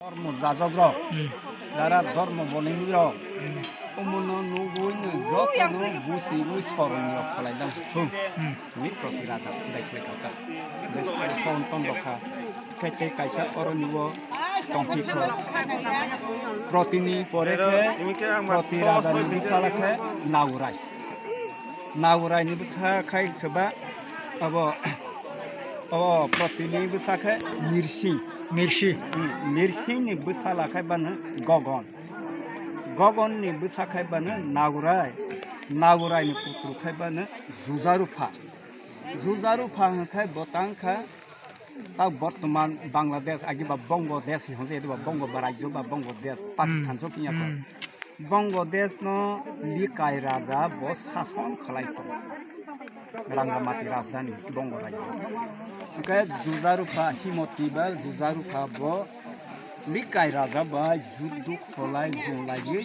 ধর্ম যাজক যারা ধর্ম বলেন অমনো নুগুইনো যতনো বুসি মুই স্মরণীয় খালাইদাं থুম নি প্রতি রাজা খুদাইख्लाय खाका बेसर सन्तन रखा खेते कायसा अरनिव टंकिखो प्रतिनि परेखे प्रति राजा नि बिसालाखे नाउराय नि बिसाखाय सोबा अब प्रतिनि बिसाखे मिरसिं नि बिसालाखाय बानो गगन नि बिसाखाय बानो नाउराय नि पुत्रखाय बानो जुजारुफा हखाय बतांखा ता वर्तमान बांग्लादेश आगिबा बंगदेश हजे एबा बंग राज्य बा बंगदेश पाकिस्तान जो कियाको बंगदेश न लिकाय राजा ब शासन खलायतो रंगामाटी राजधानी बंग राज्य ओके जुजारुफा हिमती बा जुजारुफा ब लिकाय राजा बा जुद्ध खलाय बुंलायै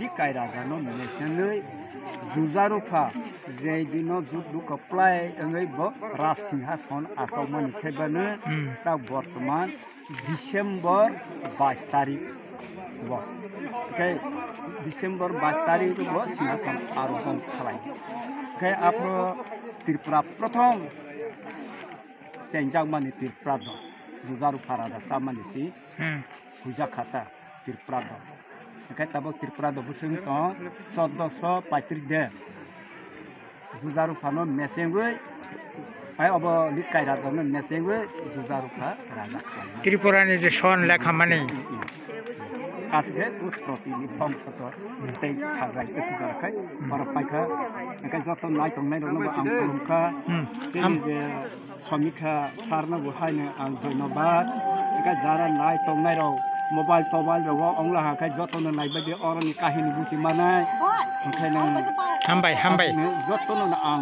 लिकाय राजा न नेसनै जुजारुफा जे दिनो जुद्ध कप्लाय अंगै ब राजसिंहासन आसामनि खेबानो ता वर्तमान डिसेम्बर 22 तारिख ब ओके डिसेम्बर 22 तारिख ब सिंहासन आरोहण खालाय ओके आपरो त्रिपुरा प्रथम सेंजामानि त्रिपुरा जुजारुफा राजा सामानिसि हुजा खाता त्रिपुरा ओके तब त्रिपुरा बुसुं 1435 दे जुजारुफानो मेसेंगै अब लिकाय राजानो मेसेंगै जुजारुफा राजा त्रिपुरानि जे सन लेखा माने आसगे उत्पत्तिनि बंशधर दै साग्राय एसुजारखाय बरपायखा ओंखाय जत नायतंनाय दंनो आं खुलुमखा जे समीक्षा सारनो बुहायनो आं धन्यबाद ओंखाय जारा नायतंनाय रौ मोबाइल रौ अंला हाखाय जतनो नायबायदि अरनि काहिनी बुसि मानाय ओंखायनो हामबाय जतनो आं